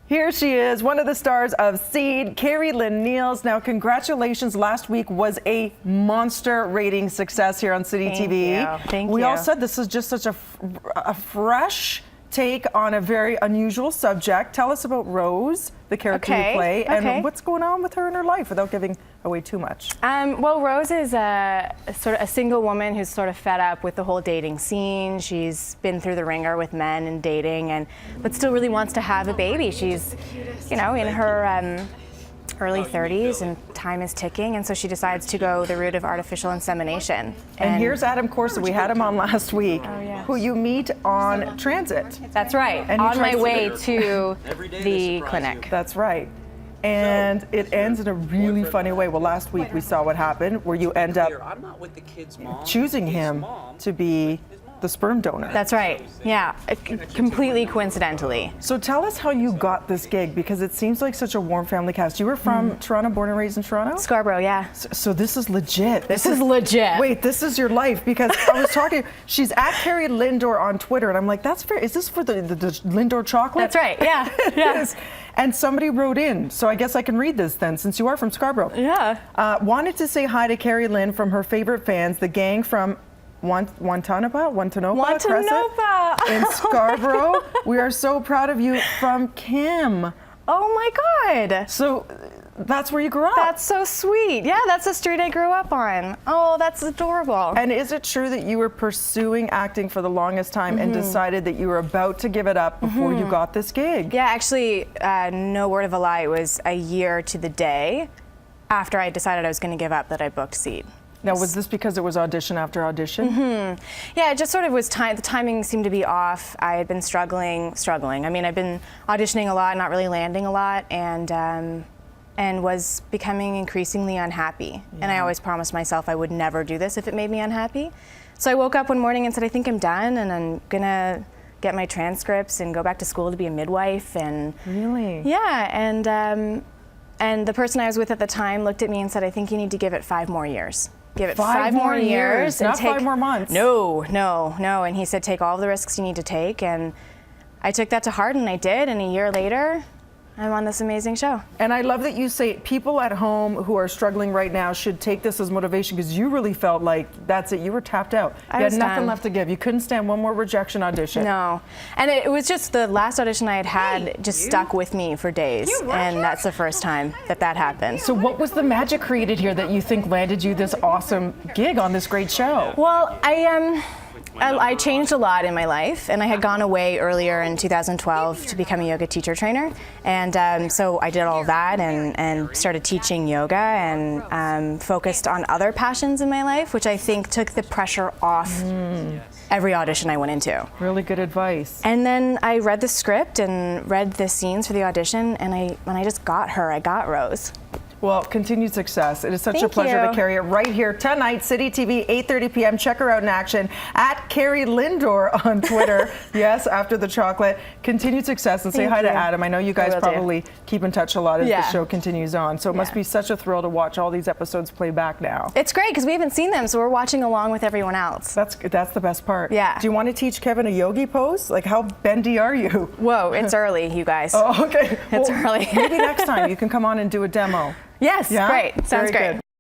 Here she is, one of the stars of Seed, Carrie-Lynn Neales. Now, congratulations. Last week was a monster rating success here on Citytv. Thank you. We all said this is just such a fresh take on a very unusual subject. Tell us about Rose, the character you play, and what's going on with her in her life without giving away too much. Well, Rose is sort of a single woman who's sort of fed up with the whole dating scene. She's been through the ringer with men and dating, but still really wants to have a baby. She's, in her early 30s, and time is ticking, and so she decides to go the route of artificial insemination. And here's Adam Corsa, we had him on last week, who you meet on transit. That's right, and on my way to the clinic. That's right. And it ends in a really funny way. Well, last week we saw what happened, where you end up choosing him to be the sperm donor. That's right. Yeah, completely coincidentally. So tell us how you got this gig, because it seems like such a warm family cast. You were from Toronto, born and raised in Toronto? Scarborough, yeah. So this is legit. This is legit. Wait, this is your life, because I was talking, she's at Carrie Lindor on Twitter, and I'm like, that's fair. Is this for the Lindor chocolate? That's right, yeah. Yeah. And somebody wrote in, so I guess I can read this then, since you are from Scarborough. Yeah. Wanted to say hi to Carrie-Lynn from her favorite fans, the gang from Wantanapa Crescent in Scarborough. We are so proud of you, from Kim. Oh my God. So that's where you grew up. That's so sweet. Yeah, that's the street I grew up on. Oh, that's adorable. And is it true that you were pursuing acting for the longest time and decided that you were about to give it up before you got this gig? Yeah, actually, no word of a lie, it was a year to the day after I decided I was going to give up that I booked Seed. Now, was this because it was audition after audition? Yeah, it just sort of was the timing seemed to be off. I had been struggling. I mean, I've been auditioning a lot, not really landing a lot, and was becoming increasingly unhappy. And I always promised myself I would never do this if it made me unhappy. So I woke up one morning and said, I think I'm done, and I'm gonna get my transcripts and go back to school to be a midwife. And really? Yeah, and the person I was with at the time looked at me and said, I think you need to give it 5 more years. Give it 5 more years. Not 5 more months. No. And he said, take all the risks you need to take. And I took that to heart, and I did. And a year later, I'm on this amazing show. And I love that you say people at home who are struggling right now should take this as motivation, because you really felt like that's it. You were tapped out. You had nothing left to give. You couldn't stand one more rejection audition. No. And it was just the last audition I had just stuck with me for days. And that's the first time that happened. So what was the magic created here that you think landed you this awesome gig on this great show? Well, I changed a lot in my life, and I had gone away earlier in 2012 to become a yoga teacher trainer, and so I did all that and started teaching yoga and focused on other passions in my life, which I think took the pressure off every audition I went into. Really good advice. And then I read the script and read the scenes for the audition, and when I just got her, I got Rose. Well, continued success. It is such a pleasure to carry it right here tonight, Citytv, 8:30 p.m. Check her out in action at Carrie Lindor on Twitter. Yes, after the chocolate. Continued success, and say hi to Adam. I know you guys probably keep in touch a lot as the show continues on. So it must be such a thrill to watch all these episodes play back now. It's great because we haven't seen them, so we're watching along with everyone else. That's the best part. Yeah. Do you want to teach Kevin a yogi pose? Like, how bendy are you? Whoa, it's early, you guys. Oh, okay. It's early. Maybe next time you can come on and do a demo. Yes, great. Sounds great.